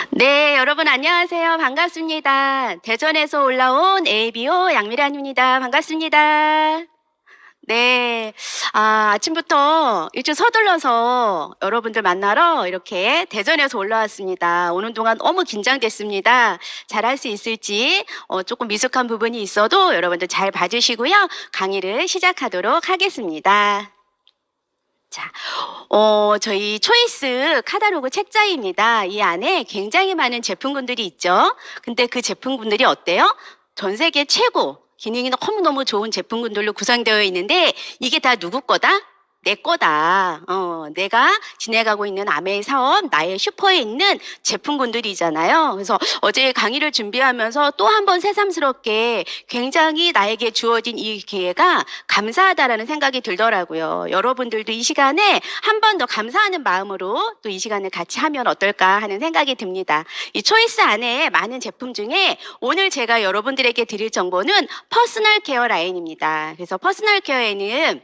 네, 여러분 안녕하세요. 반갑습니다. 대전에서 올라온 ABO 양미란입니다. 반갑습니다. 네, 아침부터 일찍 서둘러서 여러분들 만나러 이렇게 대전에서 올라왔습니다. 오는 동안 너무 긴장됐습니다. 잘할 수 있을지 조금 미숙한 부분이 있어도 여러분들 잘 봐주시고요. 강의를 시작하도록 하겠습니다. 자, 저희 초이스 카탈로그 책자입니다. 이 안에 굉장히 많은 제품군들이 있죠. 근데 그 제품군들이 어때요? 전 세계 최고 기능이 너무너무 좋은 제품군들로 구성되어 있는데 이게 다 누구 거다? 내 거다. 내가 진행하고 있는 아메이 사업, 나의 슈퍼에 있는 제품군들이잖아요. 그래서 어제 강의를 준비하면서 또 한 번 새삼스럽게 굉장히 나에게 주어진 이 기회가 감사하다라는 생각이 들더라고요. 여러분들도 이 시간에 한 번 더 감사하는 마음으로 또 이 시간을 같이 하면 어떨까 하는 생각이 듭니다. 이 초이스 안에 많은 제품 중에 오늘 제가 여러분들에게 드릴 정보는 퍼스널 케어 라인입니다. 그래서 퍼스널 케어에는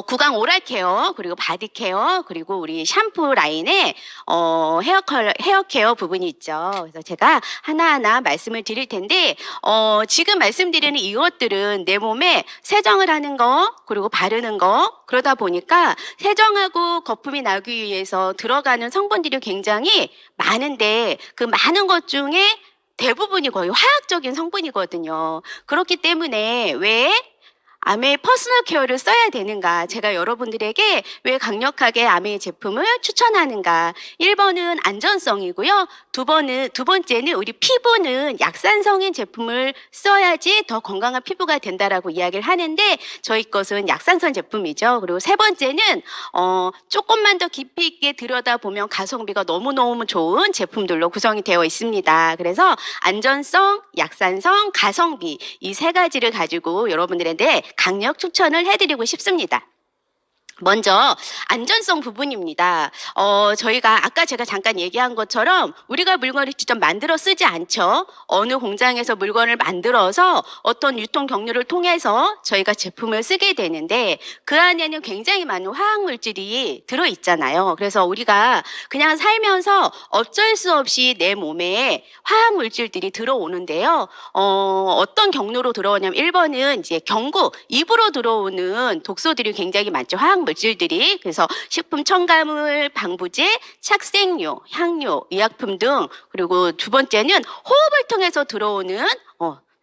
구강 오랄 케어, 그리고 바디 케어, 그리고 우리 샴푸 라인에 헤어 케어 부분이 있죠. 그래서 제가 하나하나 말씀을 드릴 텐데 지금 말씀드리는 이것들은 내 몸에 세정을 하는 거, 그리고 바르는 거, 그러다 보니까 세정하고 거품이 나기 위해서 들어가는 성분들이 굉장히 많은데 그 많은 것 중에 대부분이 거의 화학적인 성분이거든요. 그렇기 때문에 왜 아메이 퍼스널 케어를 써야 되는가? 제가 여러분들에게 왜 강력하게 아메이 제품을 추천하는가? 1번은 안전성이고요. 두 번째는 우리 피부는 약산성인 제품을 써야지 더 건강한 피부가 된다라고 이야기를 하는데 저희 것은 약산성 제품이죠. 그리고 세 번째는 조금만 더 깊이 있게 들여다보면 가성비가 너무너무 좋은 제품들로 구성이 되어 있습니다. 그래서 안전성, 약산성, 가성비 이 세 가지를 가지고 여러분들한테 강력 추천을 해드리고 싶습니다. 먼저 안전성 부분입니다. 저희가 아까 제가 잠깐 얘기한 것처럼 우리가 물건을 직접 만들어 쓰지 않죠. 어느 공장에서 물건을 만들어서 어떤 유통 경로를 통해서 저희가 제품을 쓰게 되는데 그 안에는 굉장히 많은 화학 물질이 들어 있잖아요. 그래서 우리가 그냥 살면서 어쩔 수 없이 내 몸에 화학 물질들이 들어오는데요. 어떤 경로로 들어오냐면 1번은 이제 경구, 입으로 들어오는 독소들이 굉장히 많죠. 화학 물질들이. 그래서 식품 첨가물, 방부제, 착색료, 향료, 의약품 등. 그리고 두 번째는 호흡을 통해서 들어오는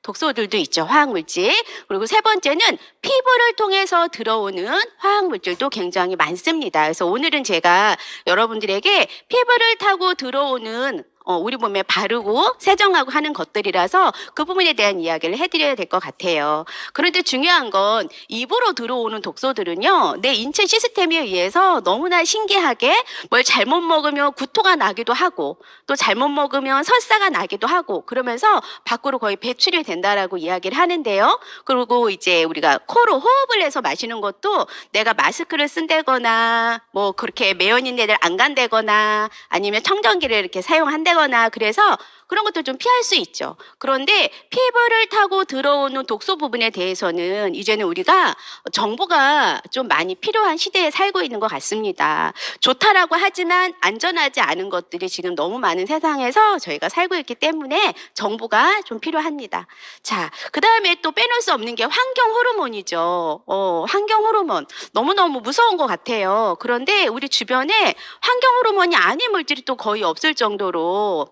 독소들도 있죠. 화학물질. 그리고 세 번째는 피부를 통해서 들어오는 화학물질도 굉장히 많습니다. 그래서 오늘은 제가 여러분들에게 피부를 타고 들어오는 우리 몸에 바르고 세정하고 하는 것들이라서 그 부분에 대한 이야기를 해드려야 될 것 같아요. 그런데 중요한 건 입으로 들어오는 독소들은요, 내 인체 시스템에 의해서 너무나 신기하게 뭘 잘못 먹으면 구토가 나기도 하고 또 잘못 먹으면 설사가 나기도 하고 그러면서 밖으로 거의 배출이 된다라고 이야기를 하는데요. 그리고 이제 우리가 코로 호흡을 해서 마시는 것도 내가 마스크를 쓴다거나 뭐 그렇게 매연인 애들 안 간다거나 아니면 청정기를 이렇게 사용한다거나 그래서 그런 것들 좀 피할 수 있죠. 그런데 피부를 타고 들어오는 독소 부분에 대해서는 이제는 우리가 정보가 좀 많이 필요한 시대에 살고 있는 것 같습니다. 좋다라고 하지만 안전하지 않은 것들이 지금 너무 많은 세상에서 저희가 살고 있기 때문에 정보가 좀 필요합니다. 자, 그 다음에 또 빼놓을 수 없는 게 환경 호르몬이죠. 환경 호르몬 너무너무 무서운 것 같아요. 그런데 우리 주변에 환경 호르몬이 아닌 물질이 또 거의 없을 정도로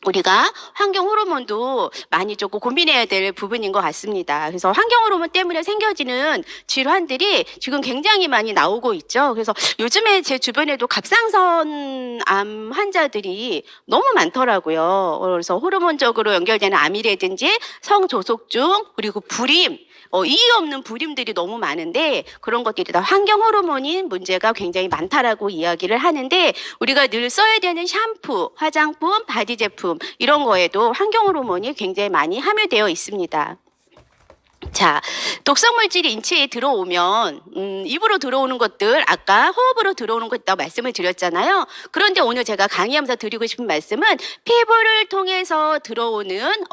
우리가 환경 호르몬도 많이 조금 고민해야 될 부분인 것 같습니다. 그래서 환경 호르몬 때문에 생겨지는 질환들이 지금 굉장히 많이 나오고 있죠. 그래서 요즘에 제 주변에도 갑상선암 환자들이 너무 많더라고요. 그래서 호르몬적으로 연결되는 암이라든지 성조속증 그리고 불임 이유 없는 불임들이 너무 많은데 그런 것들이 다 환경 호르몬인 문제가 굉장히 많다라고 이야기를 하는데 우리가 늘 써야 되는 샴푸, 화장품, 바디 제품 이런 거에도 환경 호르몬이 굉장히 많이 함유되어 있습니다. 자, 독성물질이 인체에 들어오면 입으로 들어오는 것들 아까 호흡으로 들어오는 것 있다고 말씀을 드렸잖아요. 그런데 오늘 제가 강의하면서 드리고 싶은 말씀은 피부를 통해서 들어오는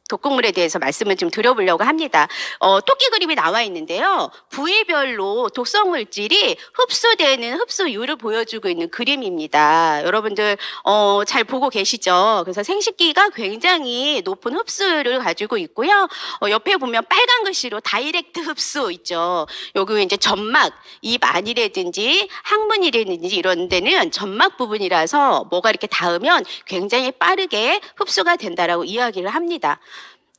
독극물에 대해서 말씀을 좀 드려보려고 합니다. 토끼 그림이 나와 있는데요. 부위별로 독성물질이 흡수되는 흡수율을 보여주고 있는 그림입니다. 여러분들 잘 보고 계시죠? 그래서 생식기가 굉장히 높은 흡수율을 가지고 있고요. 옆에 보면 빨간 글씨로 다이렉트 흡수 있죠. 여기 이제 점막, 입 안이라든지 항문이라든지 이런 데는 점막 부분이라서 뭐가 이렇게 닿으면 굉장히 빠르게 흡수가 된다라고 이야기를 합니다.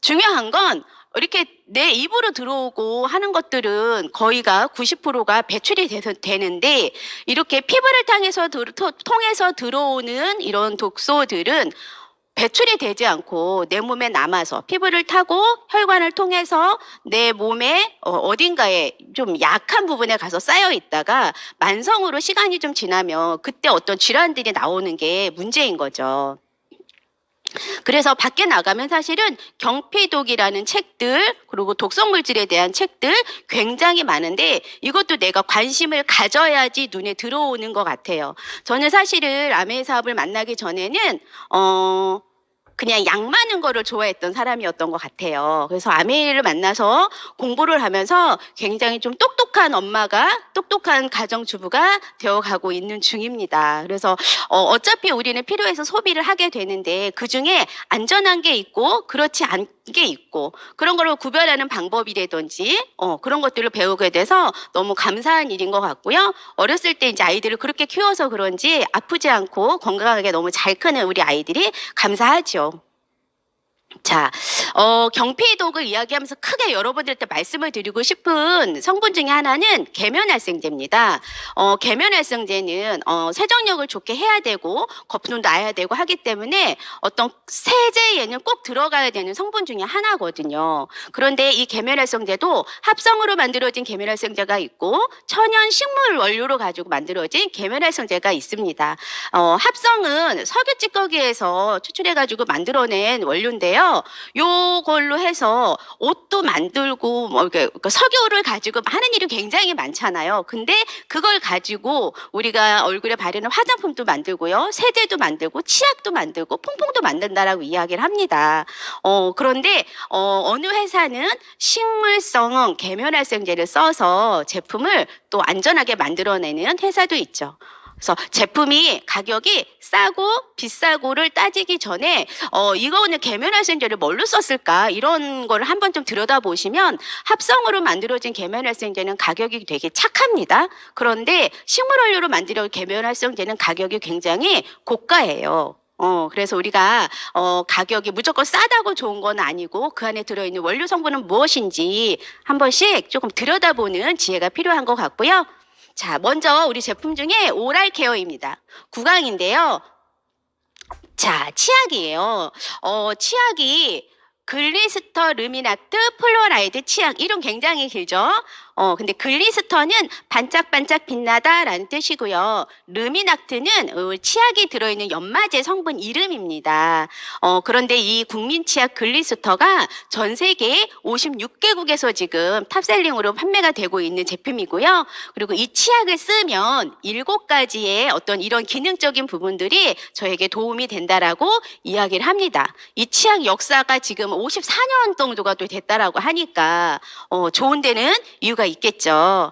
중요한 건 이렇게 내 입으로 들어오고 하는 것들은 거의가 90%가 배출이 되는데 이렇게 피부를 통해서 들어오는 이런 독소들은 배출이 되지 않고 내 몸에 남아서 피부를 타고 혈관을 통해서 내 몸에 어딘가에 좀 약한 부분에 가서 쌓여 있다가 만성으로 시간이 좀 지나면 그때 어떤 질환들이 나오는 게 문제인 거죠. 그래서 밖에 나가면 사실은 경피독이라는 책들 그리고 독성물질에 대한 책들 굉장히 많은데 이것도 내가 관심을 가져야지 눈에 들어오는 것 같아요. 저는 사실은 아메이 사업을 만나기 전에는 그냥 약 많은 거를 좋아했던 사람이었던 것 같아요. 그래서 아메이를 만나서 공부를 하면서 굉장히 좀 똑똑한 엄마가 똑똑한 가정주부가 되어가고 있는 중입니다. 그래서 어차피 우리는 필요해서 소비를 하게 되는데 그중에 안전한 게 있고 그렇지 않은 게 있고 그런 거를 구별하는 방법이라든지 그런 것들을 배우게 돼서 너무 감사한 일인 것 같고요. 어렸을 때 이제 아이들을 그렇게 키워서 그런지 아프지 않고 건강하게 너무 잘 크는 우리 아이들이 감사하죠. 자, 경피독을 이야기하면서 크게 여러분들한테 말씀을 드리고 싶은 성분 중에 하나는 계면활성제입니다. 계면활성제는 세정력을 좋게 해야 되고 거품도 나야 되고 하기 때문에 어떤 세제에는 꼭 들어가야 되는 성분 중에 하나거든요. 그런데 이 계면활성제도 합성으로 만들어진 계면활성제가 있고 천연 식물 원료로 가지고 만들어진 계면활성제가 있습니다. 합성은 석유 찌꺼기에서 추출해 가지고 만들어낸 원료인데요. 요걸로 해서 옷도 만들고 뭐 이렇게 석유를 가지고 하는 일이 굉장히 많잖아요. 근데 그걸 가지고 우리가 얼굴에 바르는 화장품도 만들고요. 세제도 만들고 치약도 만들고 퐁퐁도 만든다라고 이야기를 합니다. 그런데 어느 회사는 식물성 계면활성제를 써서 제품을 또 안전하게 만들어내는 회사도 있죠. 그래서 제품이 가격이 싸고 비싸고를 따지기 전에 이거는 계면활성제를 뭘로 썼을까 이런 거를 한번 좀 들여다보시면 합성으로 만들어진 계면활성제는 가격이 되게 착합니다. 그런데 식물원료로 만들어진 계면활성제는 가격이 굉장히 고가예요. 그래서 우리가 가격이 무조건 싸다고 좋은 건 아니고 그 안에 들어있는 원료 성분은 무엇인지 한 번씩 조금 들여다보는 지혜가 필요한 것 같고요. 자, 먼저 우리 제품 중에 오랄 케어입니다. 구강인데요. 자, 치약이에요. 치약이 글리스터 루미나트 플로라이드 치약 이름 굉장히 길죠. 근데 글리스터는 반짝반짝 빛나다라는 뜻이고요. 루미나트는 치약이 들어있는 연마제 성분 이름입니다. 그런데 이 국민 치약 글리스터가 전 세계 56개국에서 지금 탑셀링으로 판매가 되고 있는 제품이고요. 그리고 이 치약을 쓰면 7가지의 어떤 이런 기능적인 부분들이 저에게 도움이 된다라고 이야기를 합니다. 이 치약 역사가 지금 54년 정도가 또 됐다라고 하니까 좋은 데는 이유가 있겠죠.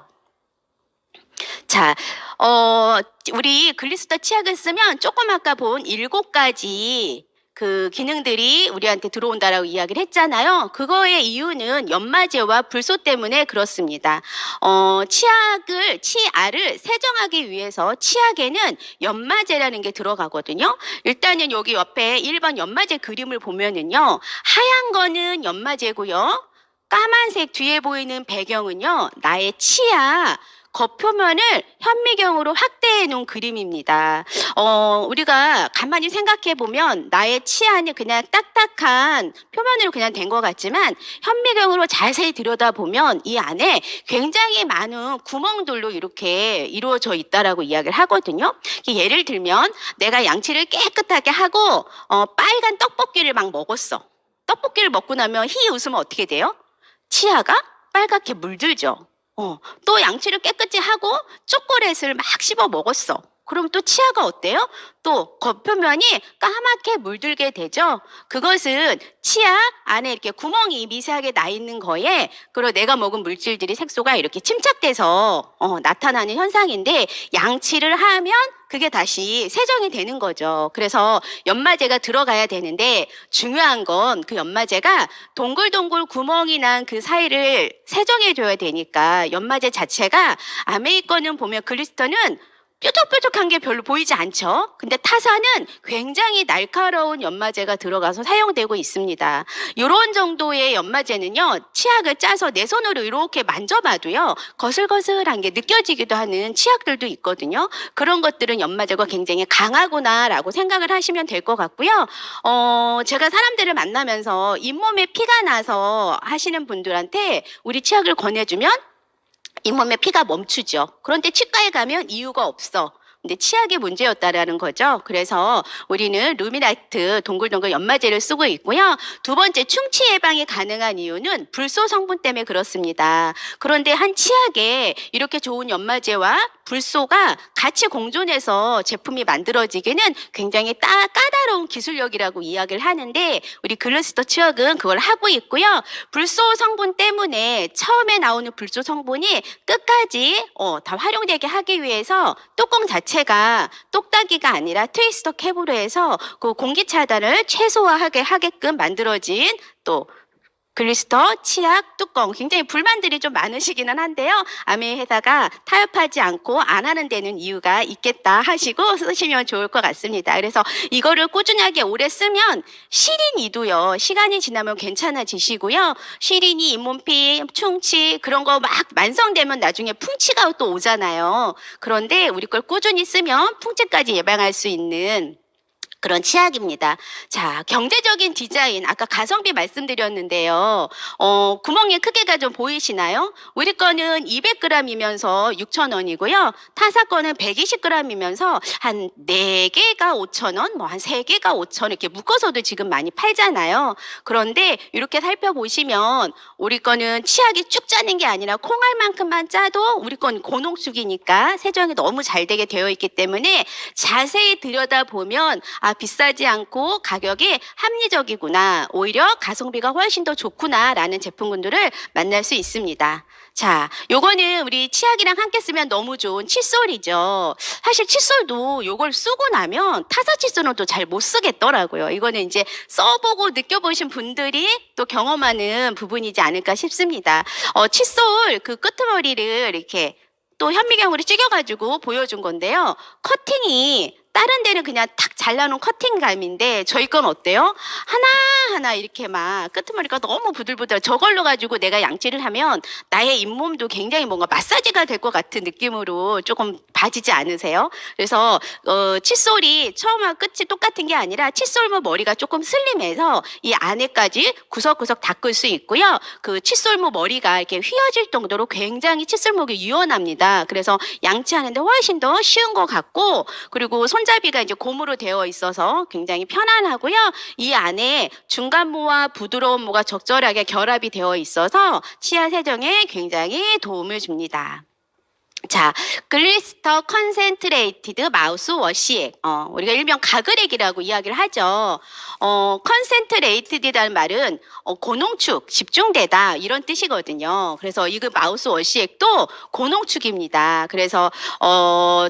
자, 우리 글리스터 치약을 쓰면 조금 아까 본 7가지 그 기능들이 우리한테 들어온다라고 이야기를 했잖아요. 그거의 이유는 연마제와 불소 때문에 그렇습니다. 치아를 세정하기 위해서 치약에는 연마제라는 게 들어가거든요. 일단은 여기 옆에 1번 연마제 그림을 보면은요. 하얀 거는 연마제고요. 까만색 뒤에 보이는 배경은요. 나의 치아 겉표면을 현미경으로 확대해 놓은 그림입니다. 우리가 가만히 생각해 보면 나의 치아는 그냥 딱딱한 표면으로 그냥 된 것 같지만 현미경으로 자세히 들여다보면 이 안에 굉장히 많은 구멍들로 이렇게 이루어져 있다라고 이야기를 하거든요. 예를 들면 내가 양치를 깨끗하게 하고 빨간 떡볶이를 막 먹었어. 떡볶이를 먹고 나면 히 웃으면 어떻게 돼요? 치아가 빨갛게 물들죠. 또 양치를 깨끗이 하고 초콜릿을 막 씹어 먹었어. 그럼 또 치아가 어때요? 또 겉표면이 까맣게 물들게 되죠. 그것은 치아 안에 이렇게 구멍이 미세하게 나 있는 거에 그리고 내가 먹은 물질들이 색소가 이렇게 침착돼서 나타나는 현상인데 양치를 하면 그게 다시 세정이 되는 거죠. 그래서 연마제가 들어가야 되는데 중요한 건 그 연마제가 동글동글 구멍이 난 그 사이를 세정해 줘야 되니까 연마제 자체가 아메리카노는 보면 글리스터는 뾰족뾰족한 게 별로 보이지 않죠. 근데 타사는 굉장히 날카로운 연마제가 들어가서 사용되고 있습니다. 이런 정도의 연마제는요, 치약을 짜서 내 손으로 이렇게 만져봐도요, 거슬거슬한 게 느껴지기도 하는 치약들도 있거든요. 그런 것들은 연마제가 굉장히 강하구나라고 생각을 하시면 될 것 같고요. 제가 사람들을 만나면서 잇몸에 피가 나서 하시는 분들한테 우리 치약을 권해주면 잇몸에 피가 멈추죠. 그런데 치과에 가면 이유가 없어. 근데 치약의 문제였다라는 거죠. 그래서 우리는 루미나이트 동글동글 연마제를 쓰고 있고요. 두 번째, 충치 예방이 가능한 이유는 불소 성분 때문에 그렇습니다. 그런데 한 치약에 이렇게 좋은 연마제와 불소가 같이 공존해서 제품이 만들어지기는 굉장히 까다로운 기술력이라고 이야기를 하는데 우리 글리스터 치약은 그걸 하고 있고요. 불소 성분 때문에 처음에 나오는 불소 성분이 끝까지 다 활용되게 하기 위해서 뚜껑 자체가 똑딱이가 아니라 트위스터 캡으로 해서 그 공기 차단을 최소화하게 하게끔 만들어진 또 글리스터 치약 뚜껑, 굉장히 불만들이 좀 많으시기는 한데요. 아메 회사가 타협하지 않고 안 하는 데는 이유가 있겠다 하시고 쓰시면 좋을 것 같습니다. 그래서 이거를 꾸준하게 오래 쓰면 시린이도요, 시간이 지나면 괜찮아지시고요. 시린이, 잇몸피, 충치 그런 거 막 만성되면 나중에 풍치가 또 오잖아요. 그런데 우리 걸 꾸준히 쓰면 풍치까지 예방할 수 있는 그런 치약입니다. 자, 경제적인 디자인, 아까 가성비 말씀드렸는데요. 구멍의 크기가 좀 보이시나요? 우리 거는 200g이면서 6,000원이고요. 타사 거는 120g이면서 한 4개가 5,000원, 뭐 한 3개가 5,000원 이렇게 묶어서도 지금 많이 팔잖아요. 그런데 이렇게 살펴보시면 우리 거는 치약이 쭉 짜는 게 아니라 콩알만큼만 짜도 우리 건 고농축이니까 세정이 너무 잘 되게 되어 있기 때문에 자세히 들여다보면 비싸지 않고 가격이 합리적이구나, 오히려 가성비가 훨씬 더 좋구나라는 제품군들을 만날 수 있습니다. 자, 요거는 우리 치약이랑 함께 쓰면 너무 좋은 칫솔이죠. 사실 칫솔도 요걸 쓰고 나면 타사 칫솔은 또 잘 못 쓰겠더라고요. 이거는 이제 써보고 느껴보신 분들이 또 경험하는 부분이지 않을까 싶습니다. 칫솔 그 끄트머리를 이렇게 또 현미경으로 찍어가지고 보여준 건데요. 커팅이 다른 데는 그냥 탁 잘라놓은 커팅감인데 저희 건 어때요? 하나하나 이렇게 막 끄트머리가 너무 부들부들, 저걸로 가지고 내가 양치를 하면 나의 잇몸도 굉장히 뭔가 마사지가 될 것 같은 느낌으로 조금 봐지지 않으세요? 그래서 칫솔이 처음하고 끝이 똑같은 게 아니라 칫솔모 머리가 조금 슬림해서 이 안에까지 구석구석 닦을 수 있고요. 그 칫솔모 머리가 이렇게 휘어질 정도로 굉장히 칫솔목이 유연합니다. 그래서 양치하는데 훨씬 더 쉬운 것 같고, 그리고 손잡이가 이제 고무로 되어 있어서 굉장히 편안하고요. 이 안에 중간모와 부드러운 모가 적절하게 결합이 되어 있어서 치아 세정에 굉장히 도움을 줍니다. 자, 글리스터 컨센트레이티드 마우스 워시액. 우리가 일명 가글액이라고 이야기를 하죠. 컨센트레이티드라는 말은 고농축, 집중되다 이런 뜻이거든요. 그래서 이 마우스 워시액도 고농축입니다. 그래서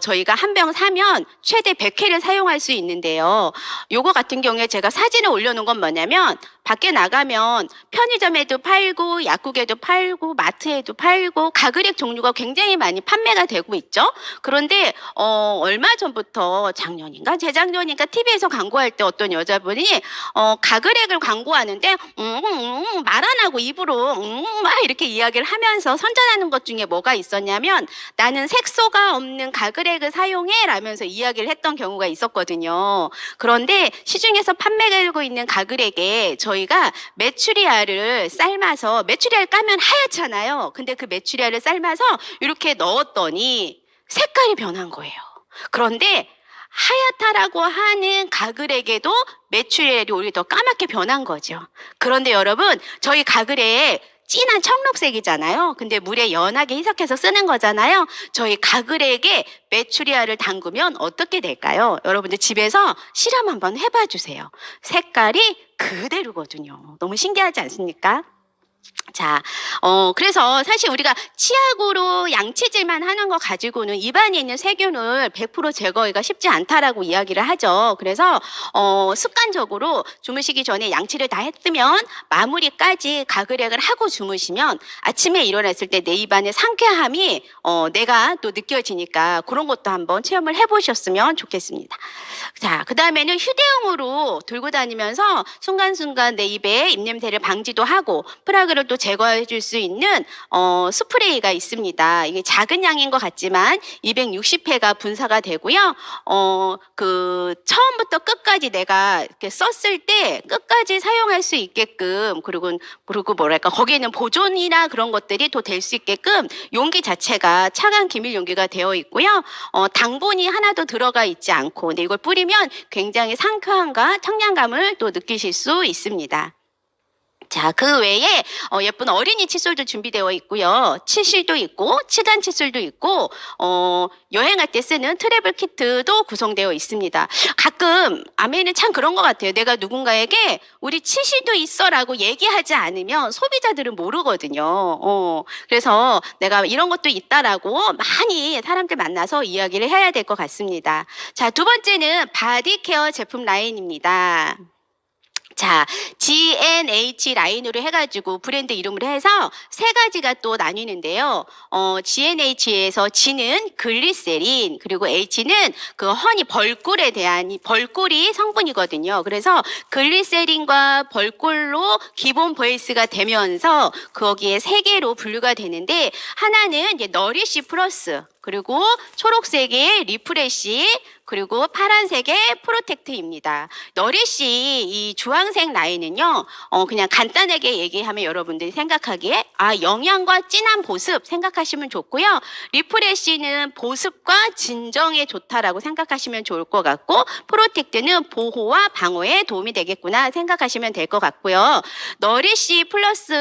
저희가 한 병 사면 최대 100회를 사용할 수 있는데요. 요거 같은 경우에 제가 사진을 올려놓은 건 뭐냐면 밖에 나가면 편의점에도 팔고 약국에도 팔고 마트에도 팔고 가글액 종류가 굉장히 많이 판매가 되고 있죠. 그런데 얼마 전부터 작년인가 재작년인가 TV에서 광고할 때 어떤 여자분이 가글액을 광고하는데 말 안 하고 입으로 막 이렇게 이야기를 하면서 선전하는 것 중에 뭐가 있었냐면 나는 색소가 없는 가글액을 사용해 라면서 이야기를 했던 경우가 있었거든요. 그런데 시중에서 판매되고 있는 가글액에 저희가 메추리알을 삶아서, 메추리알 까면 하얗잖아요. 근데 그 메추리알을 삶아서 이렇게 넣었더니 색깔이 변한 거예요. 그런데 하얗다라고 하는 가글액에도 메추리알이 오히려 더 까맣게 변한 거죠. 그런데 여러분, 저희 가글액 진한 청록색이잖아요. 근데 물에 연하게 희석해서 쓰는 거잖아요. 저희 가글에게 메추리알을 담그면 어떻게 될까요? 여러분들 집에서 실험 한번 해봐 주세요. 색깔이 그대로거든요. 너무 신기하지 않습니까? 자, 그래서 사실 우리가 치약으로 양치질만 하는 거 가지고는 입안에 있는 세균을 100% 제거하기가 쉽지 않다라고 이야기를 하죠. 그래서, 습관적으로 주무시기 전에 양치를 다 했으면 마무리까지 가글액을 하고 주무시면 아침에 일어났을 때 내 입안의 상쾌함이, 내가 또 느껴지니까 그런 것도 한번 체험을 해보셨으면 좋겠습니다. 자, 그 다음에는 휴대용으로 들고 다니면서 순간순간 내 입에 입냄새를 방지도 하고 프라그를 또 제거해 줄 수 있는 스프레이가 있습니다. 이게 작은 양인 것 같지만 260회가 분사가 되고요. 처음부터 끝까지 내가 이렇게 썼을 때 끝까지 사용할 수 있게끔 그리고 뭐랄까 거기에는 보존이나 그런 것들이 또 될 수 있게끔 용기 자체가 차가운 기밀 용기가 되어 있고요. 당분이 하나도 들어가 있지 않고 근데 이걸 뿌리면 굉장히 상쾌함과 청량감을 또 느끼실 수 있습니다. 자, 그 외에 예쁜 어린이 칫솔도 준비되어 있고요. 치실도 있고 치간 칫솔도 있고 여행할 때 쓰는 트래블 키트도 구성되어 있습니다. 가끔 아메는 참 그런 것 같아요. 내가 누군가에게 우리 치실도 있어라고 얘기하지 않으면 소비자들은 모르거든요. 그래서 내가 이런 것도 있다라고 많이 사람들 만나서 이야기를 해야 될 것 같습니다. 자, 두 번째는 바디케어 제품 라인입니다. 자, G&H 라인으로 해가지고 브랜드 이름으로 해서 세 가지가 또 나뉘는데요. G&H에서 G는 글리세린, 그리고 H는 그 허니 벌꿀에 대한 벌꿀이 성분이거든요. 그래서 글리세린과 벌꿀로 기본 베이스가 되면서 거기에 세 개로 분류가 되는데 하나는 이제 너리시 플러스, 그리고 초록색의 리프레시, 그리고 파란색의 프로텍트입니다. 너리시 이 주황색 라인은요, 그냥 간단하게 얘기하면 여러분들이 생각하기에 영양과 진한 보습 생각하시면 좋고요. 리프레시는 보습과 진정에 좋다라고 생각하시면 좋을 것 같고, 프로텍트는 보호와 방어에 도움이 되겠구나 생각하시면 될 것 같고요. 너리시 플러스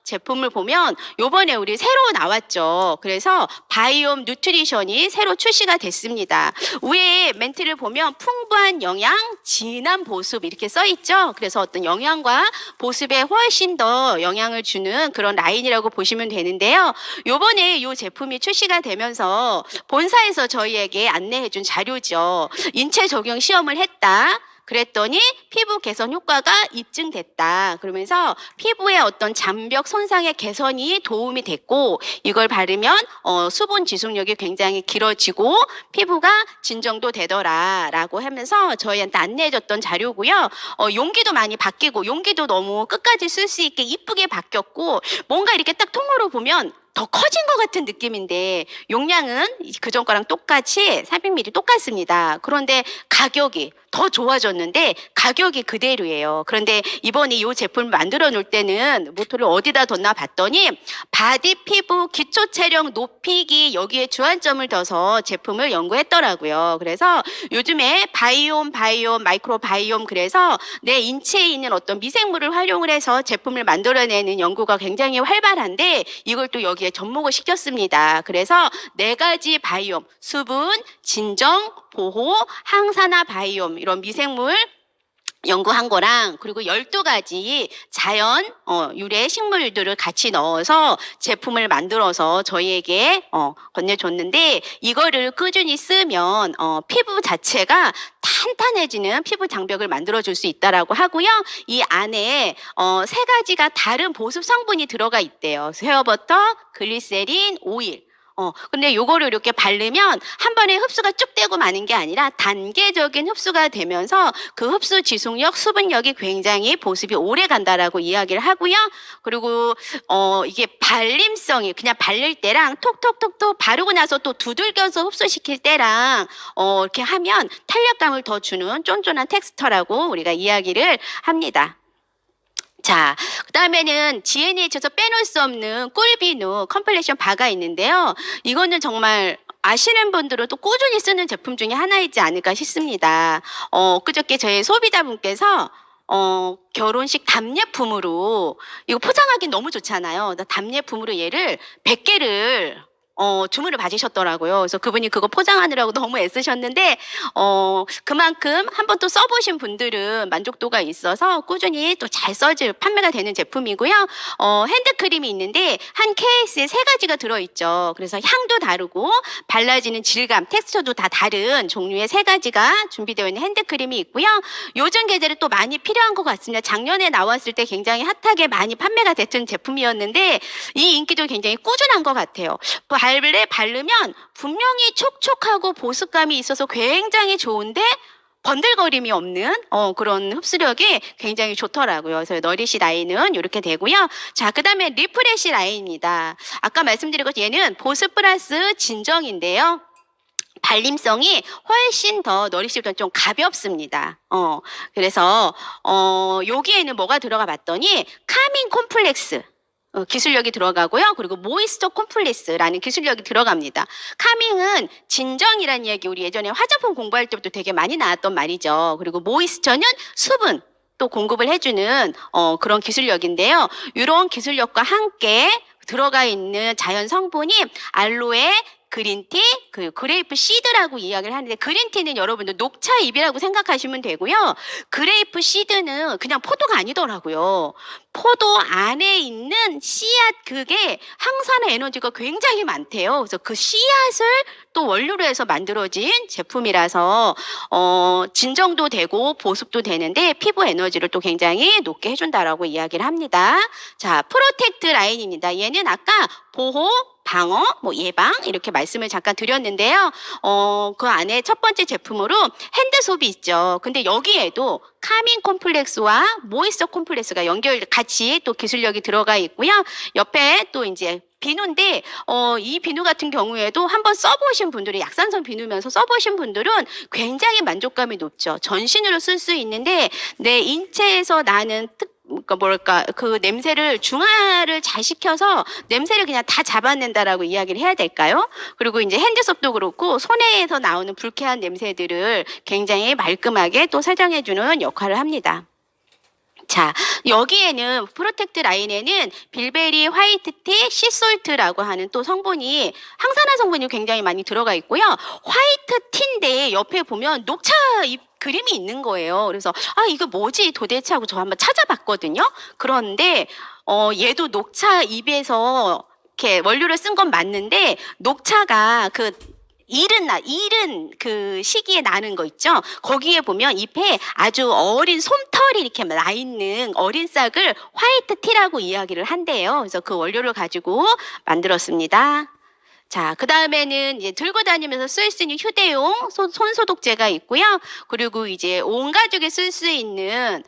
제품을 보면 요번에 우리 새로 나왔죠. 그래서 바이옴 뉴트리션이 새로 출시가 됐습니다. 위에 멘트를 보면 풍부한 영양, 진한 보습 이렇게 써 있죠. 그래서 어떤 영양과 보습에 훨씬 더 영향을 주는 그런 라인이라고 보시면 되는데요. 요번에 요 제품이 출시가 되면서 본사에서 저희에게 안내해 준 자료죠. 인체 적용 시험을 했다. 그랬더니 피부 개선 효과가 입증됐다. 그러면서 피부의 어떤 잔벽 손상의 개선이 도움이 됐고 이걸 바르면 수분 지속력이 굉장히 길어지고 피부가 진정도 되더라라고 하면서 저희한테 안내해줬던 자료고요. 용기도 많이 바뀌고 용기도 너무 끝까지 쓸 수 있게 이쁘게 바뀌었고 뭔가 이렇게 딱 통으로 보면 더 커진 것 같은 느낌인데 용량은 그전 거랑 똑같이 300ml 똑같습니다. 그런데 가격이 더 좋아졌는데 가격이 그대로예요. 그런데 이번에 이 제품을 만들어 놓을 때는 모토를 어디다 뒀나 봤더니 바디 피부 기초 체력 높이기 여기에 주안점을 둬서 제품을 연구했더라고요. 그래서 요즘에 바이옴, 마이크로바이옴 그래서 내 인체에 있는 어떤 미생물을 활용을 해서 제품을 만들어내는 연구가 굉장히 활발한데 이걸 또 여기에 접목을 시켰습니다. 그래서 네 가지 바이옴, 수분, 진정, 보호, 항산화 바이옴 이런 미생물 연구한 거랑 그리고 12가지 자연 유래 식물들을 같이 넣어서 제품을 만들어서 저희에게 건네줬는데 이거를 꾸준히 쓰면 피부 자체가 탄탄해지는 피부 장벽을 만들어줄 수 있다라고 하고요. 이 안에 세 가지가 다른 보습 성분이 들어가 있대요. 헤어버터, 글리세린, 오일. 근데 요거를 이렇게 바르면 한 번에 흡수가 쭉 되고 마는 게 아니라 단계적인 흡수가 되면서 그 흡수 지속력, 수분력이 굉장히 보습이 오래 간다라고 이야기를 하고요. 그리고 이게 발림성이 그냥 바를 때랑 톡톡톡톡 바르고 나서 또 두들겨서 흡수시킬 때랑 이렇게 하면 탄력감을 더 주는 쫀쫀한 텍스처라고 우리가 이야기를 합니다. 자, 그 다음에는 G&H에서 빼놓을 수 없는 꿀비누 컴플렉션 바가 있는데요. 이거는 정말 아시는 분들은 또 꾸준히 쓰는 제품 중에 하나이지 않을까 싶습니다. 그저께 저희 소비자분께서 결혼식 답례품으로 이거 포장하기 너무 좋잖아요. 답례품으로 얘를 100개를 주문을 받으셨더라고요. 그래서 그분이 그거 포장하느라고 너무 애쓰셨는데, 그만큼 한번 또 써보신 분들은 만족도가 있어서 꾸준히 또 잘 판매가 되는 제품이고요. 핸드크림이 있는데, 한 케이스에 3가지가 들어있죠. 그래서 향도 다르고, 발라지는 질감, 텍스처도 다 다른 종류의 3가지가 준비되어 있는 핸드크림이 있고요. 요즘 계절에 또 많이 필요한 것 같습니다. 작년에 나왔을 때 굉장히 핫하게 많이 판매가 됐던 제품이었는데, 이 인기도 굉장히 꾸준한 것 같아요. 바르면 분명히 촉촉하고 보습감이 있어서 굉장히 좋은데 번들거림이 없는 그런 흡수력이 굉장히 좋더라고요. 그래서 너리시 라인은 이렇게 되고요. 자, 그다음에 리프레시 라인입니다. 아까 말씀드린 것 얘는 보습 플러스 진정인데요. 발림성이 훨씬 더 너리시보다 좀 가볍습니다. 그래서 여기에는 뭐가 들어가 봤더니 카밍 콤플렉스 기술력이 들어가고요. 그리고 모이스처 콤플렉스라는 기술력이 들어갑니다. 카밍은 진정이라는 이야기 우리 예전에 화장품 공부할 때부터 되게 많이 나왔던 말이죠. 그리고 모이스처는 수분 또 공급을 해주는 그런 기술력인데요. 이런 기술력과 함께 들어가 있는 자연 성분이 알로에, 그린티, 그레이프 시드라고 이야기를 하는데 그린티는 여러분들 녹차잎이라고 생각하시면 되고요. 그레이프 시드는 그냥 포도가 아니더라고요. 포도 안에 있는 씨앗 그게 항산화 에너지가 굉장히 많대요. 그래서 그 씨앗을 또 원료로 해서 만들어진 제품이라서 진정도 되고 보습도 되는데 피부 에너지를 또 굉장히 높게 해준다라고 이야기를 합니다. 자, 프로텍트 라인입니다. 얘는 아까 보호, 방어, 예방 이렇게 말씀을 잠깐 드렸는데요. 그 안에 첫 번째 제품으로 핸드소비 있죠. 근데 여기에도 카밍 콤플렉스와 모이스처 콤플렉스가 같이 또 기술력이 들어가 있고요. 옆에 또 이제 비누인데 이 비누 같은 경우에도 한번 써보신 분들이 약산성 비누면서 써보신 분들은 굉장히 만족감이 높죠. 전신으로 쓸 수 있는데 내 인체에서 나는 그 냄새를 중화를 잘 시켜서 냄새를 그냥 다 잡아낸다라고 이야기를 해야 될까요? 그리고 이제 핸드소프도 그렇고 손에서 나오는 불쾌한 냄새들을 굉장히 말끔하게 또 살정해주는 역할을 합니다. 자, 여기에는 프로텍트 라인에는 빌베리 화이트티 시솔트라고 하는 또 성분이 항산화 성분이 굉장히 많이 들어가 있고요. 화이트티인데 옆에 보면 녹차 잎 그림이 있는 거예요. 그래서 이거 뭐지 도대체 하고 저 한번 찾아봤거든요. 그런데 얘도 녹차 잎에서 이렇게 원료를 쓴 건 맞는데 녹차가 이른 그 시기에 나는 거 있죠. 거기에 보면 잎에 아주 어린 솜털이 이렇게 나 있는 어린 싹을 화이트 티라고 이야기를 한대요. 그래서 그 원료를 가지고 만들었습니다. 자, 그 다음에는 이제 들고 다니면서 쓸 수 있는 휴대용 손소독제가 있고요. 그리고 이제 온 가족이 쓸 수 있는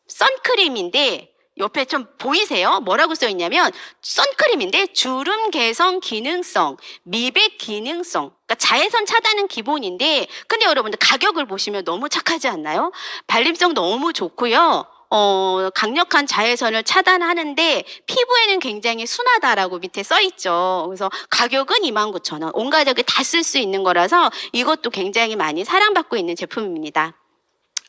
선크림인데 옆에 좀 보이세요? 뭐라고 써 있냐면 선크림인데 주름 개선 기능성, 미백 기능성. 그러니까 자외선 차단은 기본인데 근데 여러분들 가격을 보시면 너무 착하지 않나요? 발림성 너무 좋고요. 강력한 자외선을 차단하는데 피부에는 굉장히 순하다라고 밑에 써 있죠. 그래서 가격은 29,000원. 온 가족이 다 쓸 수 있는 거라서 이것도 굉장히 많이 사랑받고 있는 제품입니다.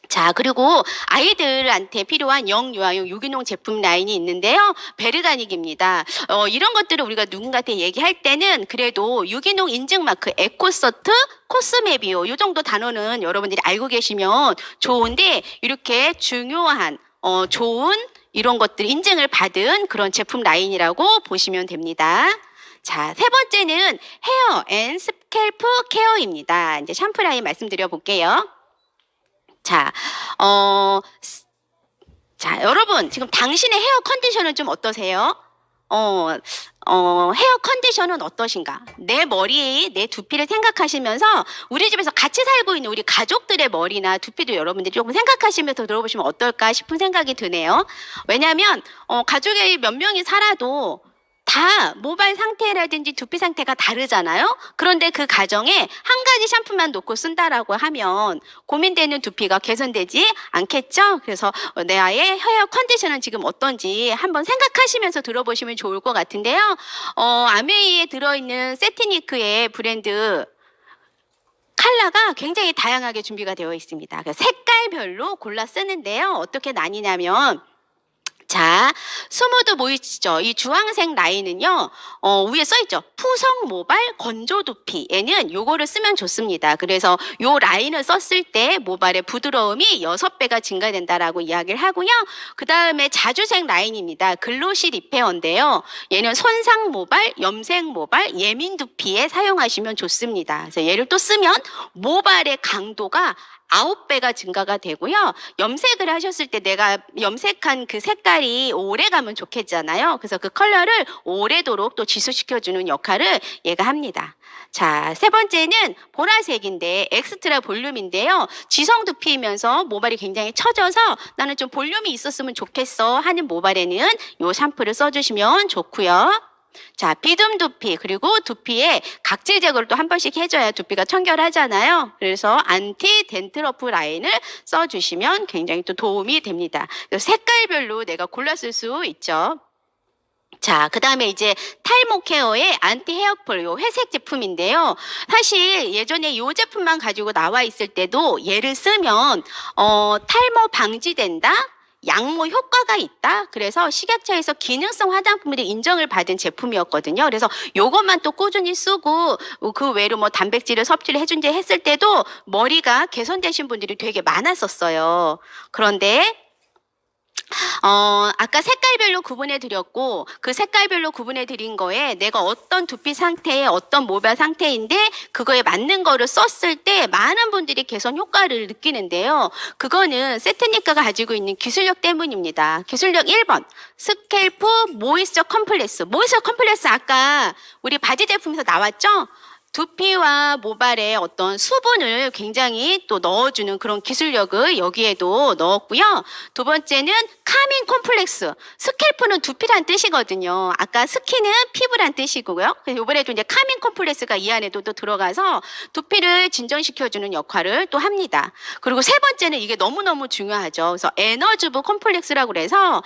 자, 그리고 아이들한테 필요한 영유아용 유기농 제품 라인이 있는데요. 베르가닉입니다. 이런 것들을 우리가 누군가한테 얘기할 때는 그래도 유기농 인증 마크 에코서트, 코스메비오 이 정도 단어는 여러분들이 알고 계시면 좋은데 이렇게 중요한 좋은 이런 것들 인증을 받은 그런 제품 라인이라고 보시면 됩니다. 자, 세 번째는 헤어 앤 스캘프 케어입니다. 이제 샴푸 라인 말씀드려 볼게요. 자, 여러분, 지금 당신의 헤어 컨디션은 좀 어떠세요? 헤어 컨디션은 어떠신가? 내 머리, 내 두피를 생각하시면서 우리 집에서 같이 살고 있는 우리 가족들의 머리나 두피도 여러분들이 조금 생각하시면서 들어보시면 어떨까 싶은 생각이 드네요. 왜냐하면, 가족에 몇 명이 살아도 다 모발 상태라든지 두피 상태가 다르잖아요. 그런데 그 가정에 한 가지 샴푸만 놓고 쓴다라고 하면 고민되는 두피가 개선되지 않겠죠. 그래서 내 아이의 헤어 컨디션은 지금 어떤지 한번 생각하시면서 들어보시면 좋을 것 같은데요. 아메이에 들어있는 세티니크의 브랜드 컬러가 굉장히 다양하게 준비가 되어 있습니다. 색깔별로 골라 쓰는데요. 어떻게 나뉘냐면 자, 스무드 모이스처 이 주황색 라인은요. 위에 써 있죠. 푸석 모발 건조 두피. 얘는 요거를 쓰면 좋습니다. 그래서 요 라인을 썼을 때 모발의 부드러움이 6배가 증가된다라고 이야기를 하고요. 그다음에 자주색 라인입니다. 글로시 리페어인데요. 얘는 손상 모발, 염색 모발, 예민 두피에 사용하시면 좋습니다. 그래서 얘를 또 쓰면 모발의 강도가 9배가 증가가 되고요. 염색을 하셨을 때 내가 염색한 그 색깔이 오래 가면 좋겠잖아요. 그래서 그 컬러를 오래도록 또 지속시켜주는 역할을 얘가 합니다. 자, 세 번째는 보라색인데 엑스트라 볼륨인데요. 지성 두피이면서 모발이 굉장히 처져서 나는 좀 볼륨이 있었으면 좋겠어 하는 모발에는 이 샴푸를 써주시면 좋고요. 자, 비듬 두피 그리고 두피에 각질 제거를 또 한 번씩 해줘야 두피가 청결하잖아요. 그래서 안티 덴트러프 라인을 써주시면 굉장히 또 도움이 됩니다. 색깔별로 내가 골라 쓸 수 있죠. 자, 그 다음에 이제 탈모 케어의 안티 헤어풀 요 회색 제품인데요. 사실 예전에 요 제품만 가지고 나와 있을 때도 얘를 쓰면 탈모 방지된다. 양모 효과가 있다. 그래서 식약처에서 기능성 화장품으로 인정을 받은 제품이었거든요. 그래서 요것만 또 꾸준히 쓰고 그 외로 뭐 단백질을 섭취를 해준지 했을 때도 머리가 개선되신 분들이 되게 많았었어요. 그런데 아까 색깔별로 구분해 드렸고 그 색깔별로 구분해 드린 거에 내가 어떤 두피 상태에 어떤 모발 상태인데 그거에 맞는 거를 썼을 때 많은 분들이 개선 효과를 느끼는데요. 그거는 세트니까가 가지고 있는 기술력 때문입니다. 기술력 1번 스캘프 모이스처 컴플렉스. 모이스처 컴플렉스 아까 우리 바지 제품에서 나왔죠? 두피와 모발에 어떤 수분을 굉장히 또 넣어주는 그런 기술력을 여기에도 넣었고요. 두 번째는 카밍 콤플렉스. 스캘프는 두피란 뜻이거든요. 아까 스킨은 피부란 뜻이고요. 그래서 이번에도 이제 카밍 콤플렉스가 이 안에도 또 들어가서 두피를 진정시켜주는 역할을 또 합니다. 그리고 세 번째는 이게 너무너무 중요하죠. 그래서 에너주브 콤플렉스라고 그래서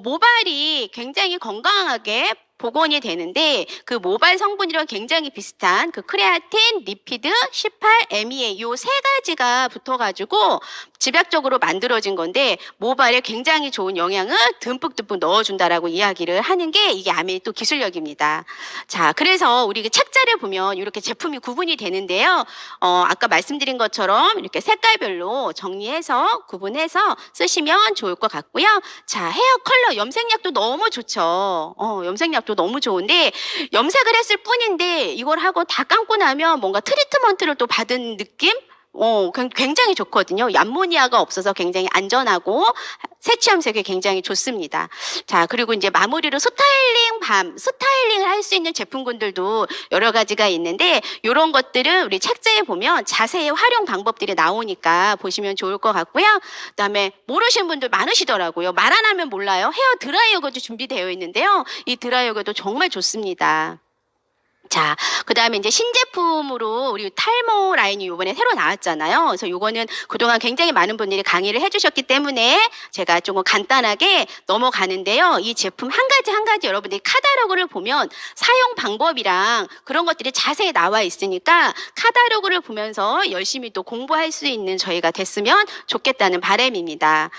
모발이 굉장히 건강하게 복원이 되는데 그 모발 성분이랑 굉장히 비슷한 그 크레아틴, 리피드, 18, MEA 요 세 가지가 붙어가지고 집약적으로 만들어진 건데 모발에 굉장히 좋은 영양을 듬뿍듬뿍 넣어준다라고 이야기를 하는 게 이게 아메이 또 기술력입니다. 자, 그래서 우리 그 책자를 보면 이렇게 제품이 구분이 되는데요. 아까 말씀드린 것처럼 이렇게 색깔별로 정리해서 구분해서 쓰시면 좋을 것 같고요. 자, 헤어 컬러 염색약도 너무 좋죠. 염색약도 너무 좋은데 염색을 했을 뿐인데 이걸 하고 다 감고 나면 뭔가 트리트먼트를 또 받은 느낌? 굉장히 좋거든요. 암모니아가 없어서 굉장히 안전하고 세치 염색이 굉장히 좋습니다. 자, 그리고 이제 마무리로 스타일링을 할 수 있는 제품군들도 여러 가지가 있는데 이런 것들은 우리 책자에 보면 자세히 활용 방법들이 나오니까 보시면 좋을 것 같고요. 그다음에 모르시는 분들 많으시더라고요. 말 안 하면 몰라요. 헤어 드라이어도 준비되어 있는데요. 이 드라이어도 정말 좋습니다. 자, 그 다음에 이제 신제품으로 우리 탈모 라인이 이번에 새로 나왔잖아요. 그래서 이거는 그동안 굉장히 많은 분들이 강의를 해주셨기 때문에 제가 조금 간단하게 넘어가는데요. 이 제품 한 가지 여러분들이 카탈로그를 보면 사용 방법이랑 그런 것들이 자세히 나와 있으니까 카탈로그를 보면서 열심히 또 공부할 수 있는 저희가 됐으면 좋겠다는 바람입니다.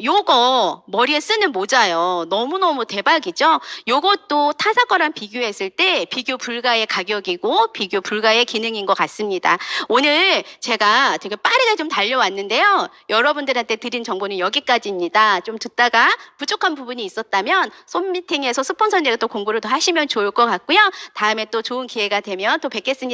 요거 머리에 쓰는 모자요. 너무너무 대박이죠? 요것도 타사 거랑 비교했을 때 비교 불가의 가격이고 비교 불가의 기능인 것 같습니다. 오늘 제가 되게 빠르게 좀 달려왔는데요. 여러분들한테 드린 정보는 여기까지입니다. 좀 듣다가 부족한 부분이 있었다면 솜미팅에서 스폰서님과 또 공부를 더 하시면 좋을 것 같고요. 다음에 또 좋은 기회가 되면 또 뵙겠습니다.